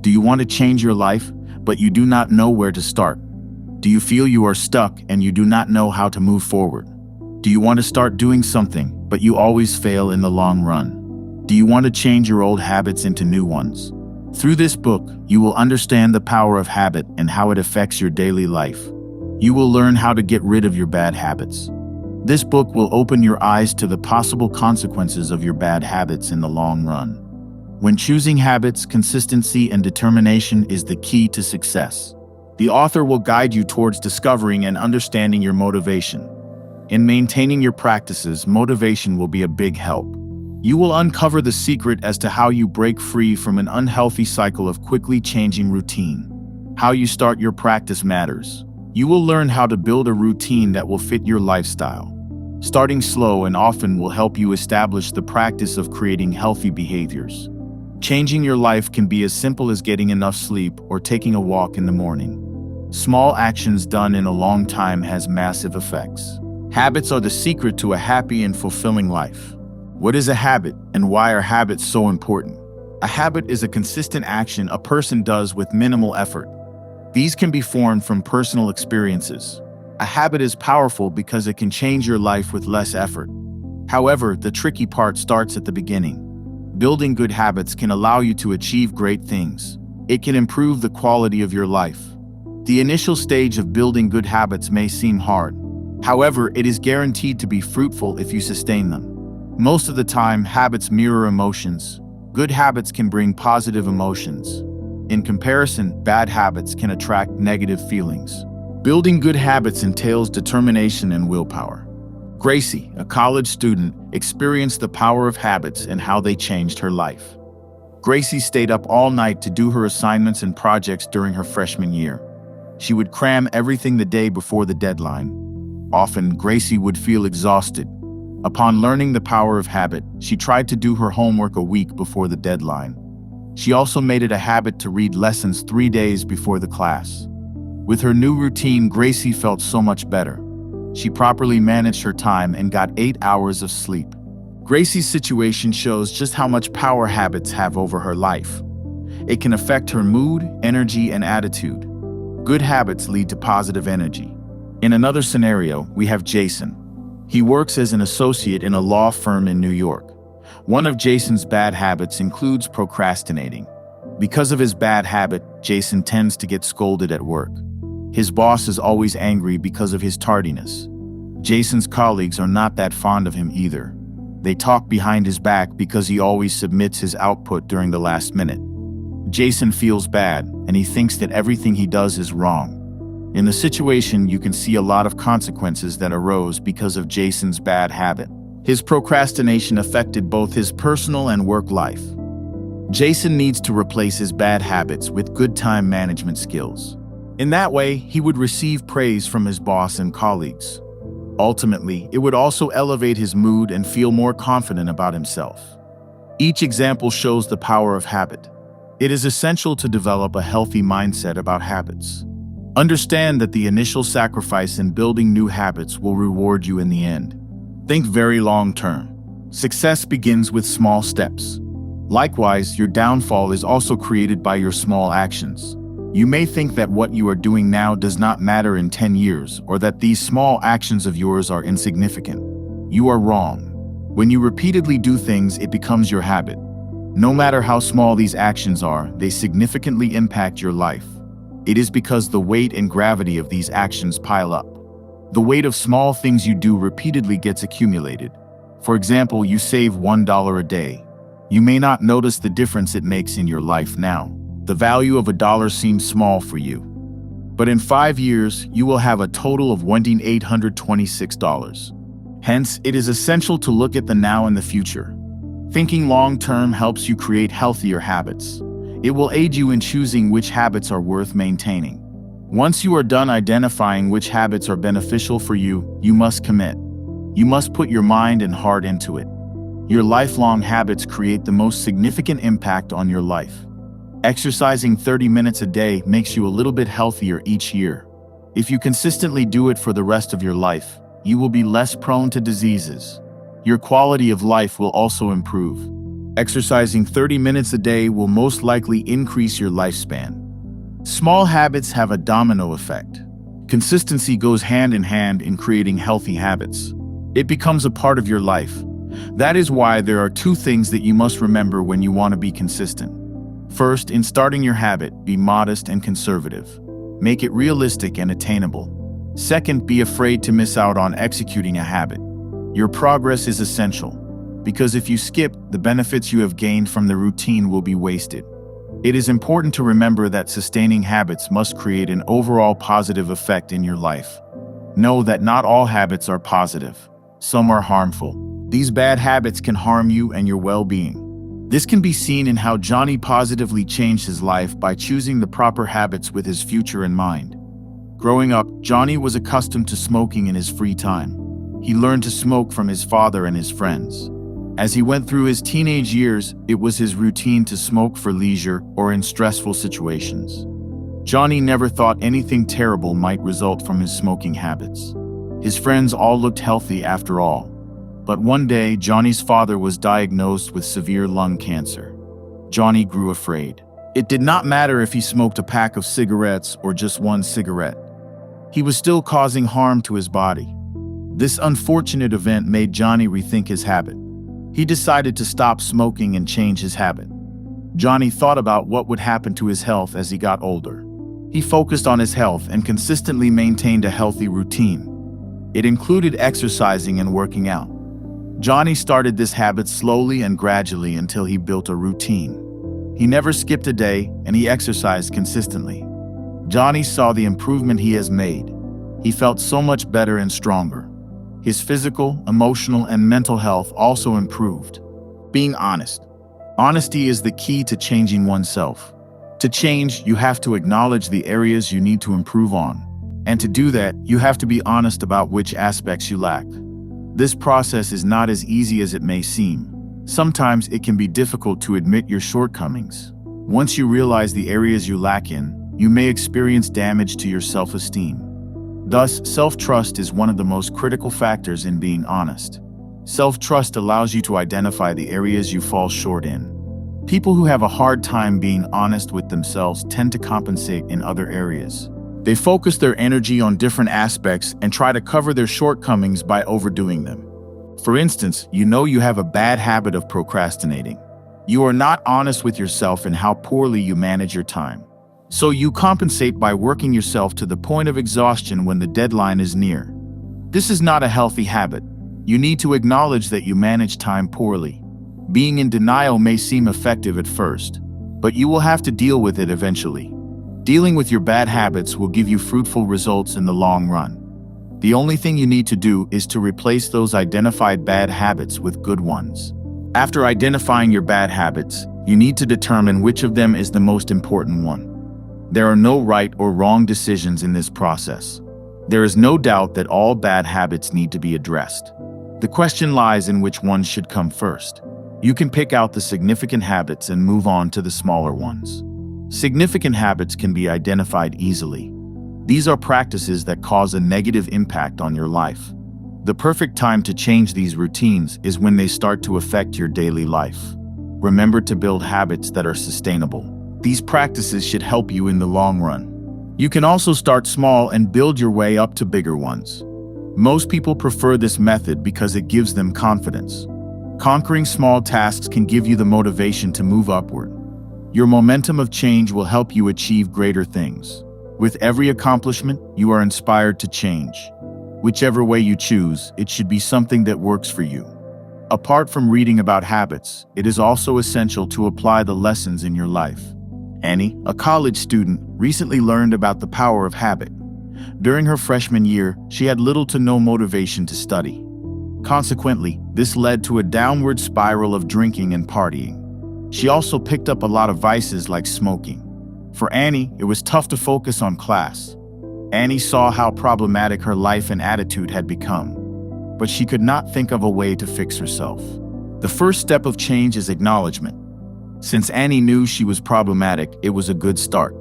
Do you want to change your life, but you do not know where to start? Do you feel you are stuck and you do not know how to move forward? Do you want to start doing something, but you always fail in the long run? Do you want to change your old habits into new ones? Through this book, you will understand the power of habit and how it affects your daily life. You will learn how to get rid of your bad habits. This book will open your eyes to the possible consequences of your bad habits in the long run. When choosing habits, consistency and determination is the key to success. The author will guide you towards discovering and understanding your motivation. In maintaining your practices, motivation will be a big help. You will uncover the secret as to how you break free from an unhealthy cycle of quickly changing routine. How you start your practice matters. You will learn how to build a routine that will fit your lifestyle. Starting slow and often will help you establish the practice of creating healthy behaviors. Changing your life can be as simple as getting enough sleep or taking a walk in the morning. Small actions done in a long time has massive effects. Habits are the secret to a happy and fulfilling life. What is a habit, and why are habits so important? A habit is a consistent action a person does with minimal effort. These can be formed from personal experiences. A habit is powerful because it can change your life with less effort. However, the tricky part starts at the beginning. Building good habits can allow you to achieve great things. It can improve the quality of your life. The initial stage of building good habits may seem hard. However, it is guaranteed to be fruitful if you sustain them. Most of the time, habits mirror emotions. Good habits can bring positive emotions. In comparison, bad habits can attract negative feelings. Building good habits entails determination and willpower. Gracie, a college student, experienced the power of habits and how they changed her life. Gracie stayed up all night to do her assignments and projects during her freshman year. She would cram everything the day before the deadline. Often, Gracie would feel exhausted. Upon learning the power of habit, she tried to do her homework a week before the deadline. She also made it a habit to read lessons 3 days before the class. With her new routine, Gracie felt so much better. She properly managed her time and got 8 hours of sleep. Gracie's situation shows just how much power habits have over her life. It can affect her mood, energy, and attitude. Good habits lead to positive energy. In another scenario, we have Jason. He works as an associate in a law firm in New York. One of Jason's bad habits includes procrastinating. Because of his bad habit, Jason tends to get scolded at work. His boss is always angry because of his tardiness. Jason's colleagues are not that fond of him either. They talk behind his back because he always submits his output during the last minute. Jason feels bad, and he thinks that everything he does is wrong. In the situation, you can see a lot of consequences that arose because of Jason's bad habit. His procrastination affected both his personal and work life. Jason needs to replace his bad habits with good time management skills. In that way, he would receive praise from his boss and colleagues. Ultimately, it would also elevate his mood and feel more confident about himself. Each example shows the power of habit. It is essential to develop a healthy mindset about habits. Understand that the initial sacrifice in building new habits will reward you in the end. Think very long term. Success begins with small steps. Likewise, your downfall is also created by your small actions. You may think that what you are doing now does not matter in 10 years, or that these small actions of yours are insignificant. You are wrong. When you repeatedly do things, it becomes your habit. No matter how small these actions are, they significantly impact your life. It is because the weight and gravity of these actions pile up. The weight of small things you do repeatedly gets accumulated. For example, you save $1 a day. You may not notice the difference it makes in your life now. The value of $1 seems small for you. But in 5 years, you will have a total of $1,826. Hence, it is essential to look at the now and the future. Thinking long-term helps you create healthier habits. It will aid you in choosing which habits are worth maintaining. Once you are done identifying which habits are beneficial for you, you must commit. You must put your mind and heart into it. Your lifelong habits create the most significant impact on your life. Exercising 30 minutes a day makes you a little bit healthier each year. If you consistently do it for the rest of your life, you will be less prone to diseases. Your quality of life will also improve. Exercising 30 minutes a day will most likely increase your lifespan. Small habits have a domino effect. Consistency goes hand in hand in creating healthy habits. It becomes a part of your life. That is why there are two things that you must remember when you want to be consistent. First, in starting your habit, be modest and conservative. Make it realistic and attainable. Second, be afraid to miss out on executing a habit. Your progress is essential, because if you skip, the benefits you have gained from the routine will be wasted. It is important to remember that sustaining habits must create an overall positive effect in your life. Know that not all habits are positive. Some are harmful. These bad habits can harm you and your well-being. This can be seen in how Johnny positively changed his life by choosing the proper habits with his future in mind. Growing up, Johnny was accustomed to smoking in his free time. He learned to smoke from his father and his friends. As he went through his teenage years, it was his routine to smoke for leisure or in stressful situations. Johnny never thought anything terrible might result from his smoking habits. His friends all looked healthy after all. But one day, Johnny's father was diagnosed with severe lung cancer. Johnny grew afraid. It did not matter if he smoked a pack of cigarettes or just one cigarette. He was still causing harm to his body. This unfortunate event made Johnny rethink his habit. He decided to stop smoking and change his habit. Johnny thought about what would happen to his health as he got older. He focused on his health and consistently maintained a healthy routine. It included exercising and working out. Johnny started this habit slowly and gradually until he built a routine. He never skipped a day, and he exercised consistently. Johnny saw the improvement he has made. He felt so much better and stronger. His physical, emotional, and mental health also improved. Being honest. Honesty is the key to changing oneself. To change, you have to acknowledge the areas you need to improve on. And to do that, you have to be honest about which aspects you lack. This process is not as easy as it may seem. Sometimes it can be difficult to admit your shortcomings. Once you realize the areas you lack in, you may experience damage to your self-esteem. Thus, self-trust is one of the most critical factors in being honest. Self-trust allows you to identify the areas you fall short in. People who have a hard time being honest with themselves tend to compensate in other areas. They focus their energy on different aspects and try to cover their shortcomings by overdoing them. For instance, you know you have a bad habit of procrastinating. You are not honest with yourself in how poorly you manage your time. So you compensate by working yourself to the point of exhaustion when the deadline is near. This is not a healthy habit. You need to acknowledge that you manage time poorly. Being in denial may seem effective at first, but you will have to deal with it eventually. Dealing with your bad habits will give you fruitful results in the long run. The only thing you need to do is to replace those identified bad habits with good ones. After identifying your bad habits, you need to determine which of them is the most important one. There are no right or wrong decisions in this process. There is no doubt that all bad habits need to be addressed. The question lies in which ones should come first. You can pick out the significant habits and move on to the smaller ones. Significant habits can be identified easily. These are practices that cause a negative impact on your life. The perfect time to change these routines is when they start to affect your daily life. Remember to build habits that are sustainable. These practices should help you in the long run. You can also start small and build your way up to bigger ones. Most people prefer this method because it gives them confidence. Conquering small tasks can give you the motivation to move upward. Your momentum of change will help you achieve greater things. With every accomplishment, you are inspired to change. Whichever way you choose, it should be something that works for you. Apart from reading about habits, it is also essential to apply the lessons in your life. Annie, a college student, recently learned about the power of habit. During her freshman year, she had little to no motivation to study. Consequently, this led to a downward spiral of drinking and partying. She also picked up a lot of vices like smoking. For Annie, it was tough to focus on class. Annie saw how problematic her life and attitude had become, but she could not think of a way to fix herself. The first step of change is acknowledgement. Since Annie knew she was problematic, it was a good start.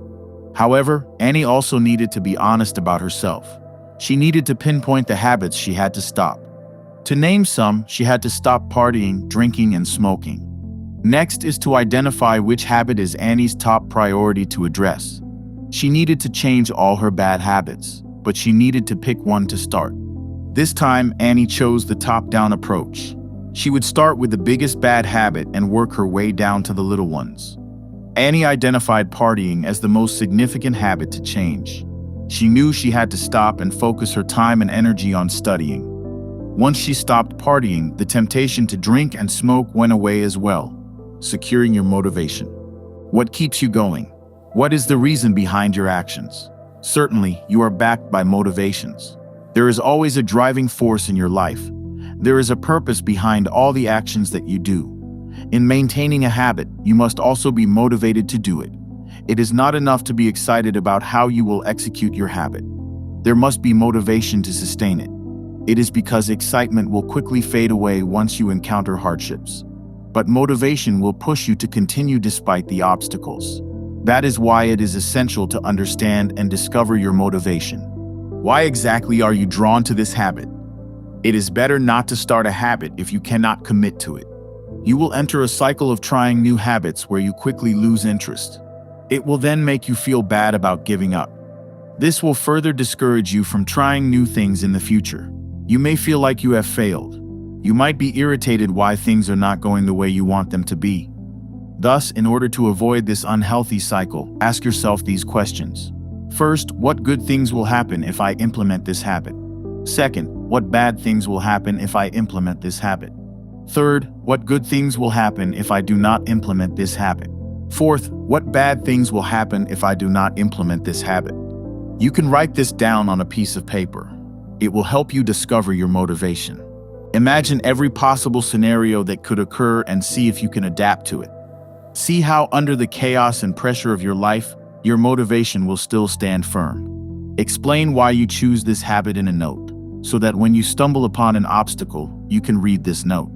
However, Annie also needed to be honest about herself. She needed to pinpoint the habits she had to stop. To name some, she had to stop partying, drinking, and smoking. Next is to identify which habit is Annie's top priority to address. She needed to change all her bad habits, but she needed to pick one to start. This time, Annie chose the top-down approach. She would start with the biggest bad habit and work her way down to the little ones. Annie identified partying as the most significant habit to change. She knew she had to stop and focus her time and energy on studying. Once she stopped partying, the temptation to drink and smoke went away as well. Securing your motivation. What keeps you going? What is the reason behind your actions? Certainly, you are backed by motivations. There is always a driving force in your life. There is a purpose behind all the actions that you do. In maintaining a habit, you must also be motivated to do it. It is not enough to be excited about how you will execute your habit. There must be motivation to sustain it. It is because excitement will quickly fade away once you encounter hardships. But motivation will push you to continue despite the obstacles. That is why it is essential to understand and discover your motivation. Why exactly are you drawn to this habit? It is better not to start a habit if you cannot commit to it. You will enter a cycle of trying new habits where you quickly lose interest. It will then make you feel bad about giving up. This will further discourage you from trying new things in the future. You may feel like you have failed. You might be irritated why things are not going the way you want them to be. Thus, in order to avoid this unhealthy cycle, ask yourself these questions. First, what good things will happen if I implement this habit? Second, what bad things will happen if I implement this habit? Third, what good things will happen if I do not implement this habit? Fourth, what bad things will happen if I do not implement this habit? You can write this down on a piece of paper. It will help you discover your motivation. Imagine every possible scenario that could occur and see if you can adapt to it. See how under the chaos and pressure of your life, your motivation will still stand firm. Explain why you choose this habit in a note, so that when you stumble upon an obstacle, you can read this note.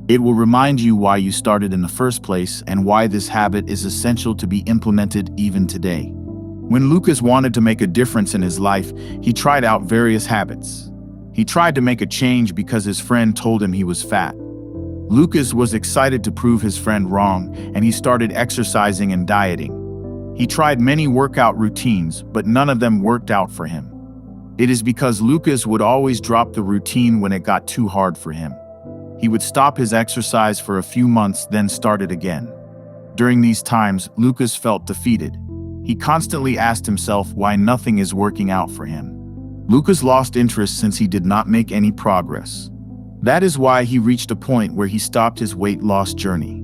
It will remind you why you started in the first place and why this habit is essential to be implemented even today. When Lucas wanted to make a difference in his life, he tried out various habits. He tried to make a change because his friend told him he was fat. Lucas was excited to prove his friend wrong, and he started exercising and dieting. He tried many workout routines, but none of them worked out for him. It is because Lucas would always drop the routine when it got too hard for him. He would stop his exercise for a few months, then start it again. During these times, Lucas felt defeated. He constantly asked himself why nothing is working out for him. Lucas lost interest since he did not make any progress. That is why he reached a point where he stopped his weight loss journey.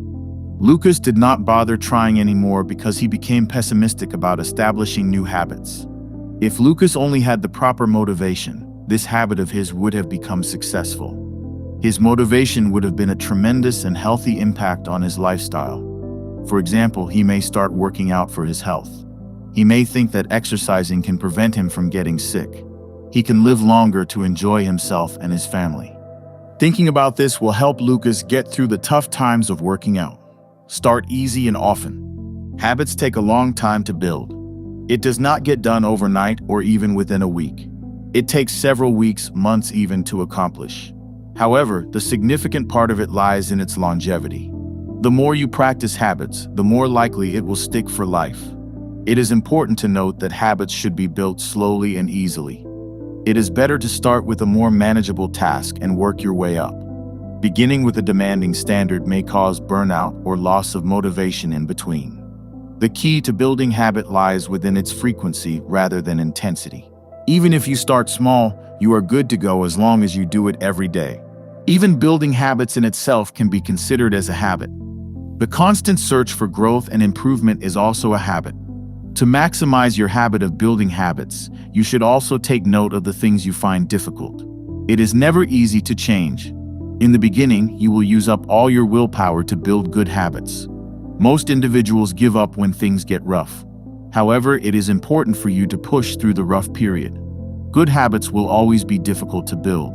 Lucas did not bother trying anymore because he became pessimistic about establishing new habits. If Lucas only had the proper motivation, this habit of his would have become successful. His motivation would have been a tremendous and healthy impact on his lifestyle. For example, he may start working out for his health. He may think that exercising can prevent him from getting sick. He can live longer to enjoy himself and his family. Thinking about this will help Lucas get through the tough times of working out. Start easy and often. Habits take a long time to build. It does not get done overnight or even within a week. It takes several weeks, months even, to accomplish. However, the significant part of it lies in its longevity. The more you practice habits, the more likely it will stick for life. It is important to note that habits should be built slowly and easily. It is better to start with a more manageable task and work your way up. Beginning with a demanding standard may cause burnout or loss of motivation in between. The key to building habit lies within its frequency rather than intensity. Even if you start small, you are good to go as long as you do it every day. Even building habits in itself can be considered as a habit. The constant search for growth and improvement is also a habit. To maximize your habit of building habits, you should also take note of the things you find difficult. It is never easy to change. In the beginning, you will use up all your willpower to build good habits. Most individuals give up when things get rough. However, it is important for you to push through the rough period. Good habits will always be difficult to build.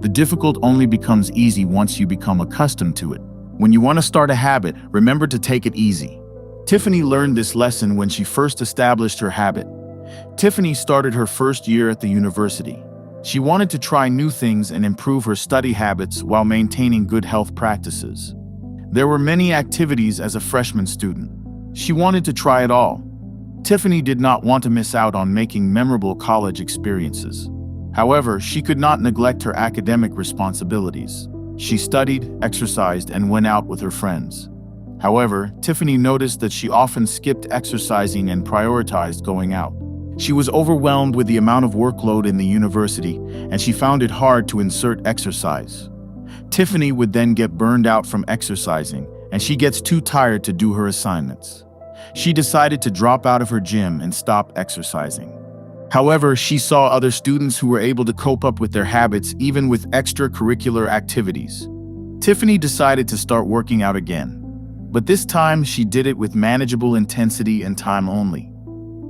The difficult only becomes easy once you become accustomed to it. When you want to start a habit, remember to take it easy. Tiffany learned this lesson when she first established her habit. Tiffany started her first year at the university. She wanted to try new things and improve her study habits while maintaining good health practices. There were many activities as a freshman student. She wanted to try it all. Tiffany did not want to miss out on making memorable college experiences. However, she could not neglect her academic responsibilities. She studied, exercised, and went out with her friends. However, Tiffany noticed that she often skipped exercising and prioritized going out. She was overwhelmed with the amount of workload in the university, and she found it hard to insert exercise. Tiffany would then get burned out from exercising, and she gets too tired to do her assignments. She decided to drop out of her gym and stop exercising. However, she saw other students who were able to cope up with their habits even with extracurricular activities. Tiffany decided to start working out again. But this time, she did it with manageable intensity and time only.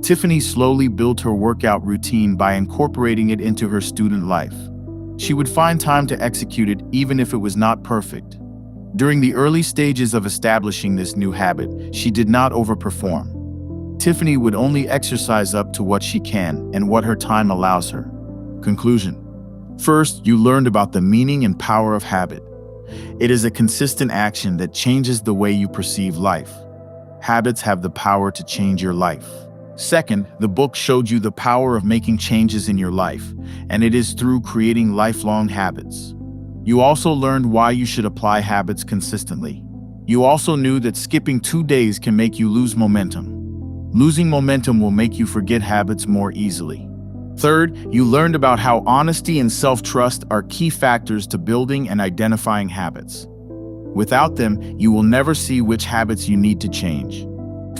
Tiffany slowly built her workout routine by incorporating it into her student life. She would find time to execute it even if it was not perfect. During the early stages of establishing this new habit, she did not overperform. Tiffany would only exercise up to what she can and what her time allows her. Conclusion. First, you learned about the meaning and power of habit. It is a consistent action that changes the way you perceive life. Habits have the power to change your life. Second, the book showed you the power of making changes in your life, and it is through creating lifelong habits. You also learned why you should apply habits consistently. You also knew that skipping 2 days can make you lose momentum. Losing momentum will make you forget habits more easily. Third, you learned about how honesty and self-trust are key factors to building and identifying habits. Without them, you will never see which habits you need to change.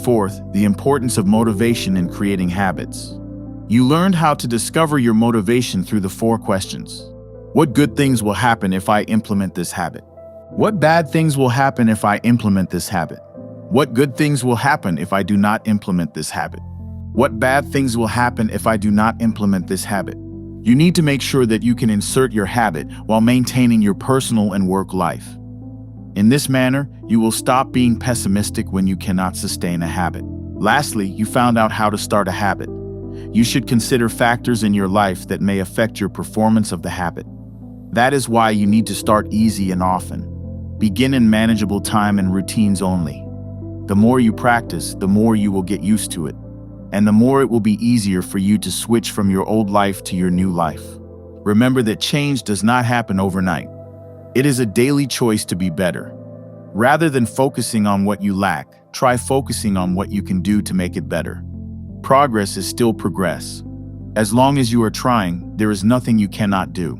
Fourth, the importance of motivation in creating habits. You learned how to discover your motivation through the 4 questions. What good things will happen if I implement this habit? What bad things will happen if I implement this habit? What good things will happen if I do not implement this habit? What bad things will happen if I do not implement this habit? You need to make sure that you can insert your habit while maintaining your personal and work life. In this manner, you will stop being pessimistic when you cannot sustain a habit. Lastly, you found out how to start a habit. You should consider factors in your life that may affect your performance of the habit. That is why you need to start easy and often. Begin in manageable time and routines only. The more you practice, the more you will get used to it, and the more it will be easier for you to switch from your old life to your new life. Remember that change does not happen overnight. It is a daily choice to be better. Rather than focusing on what you lack, try focusing on what you can do to make it better. Progress is still progress. As long as you are trying, there is nothing you cannot do.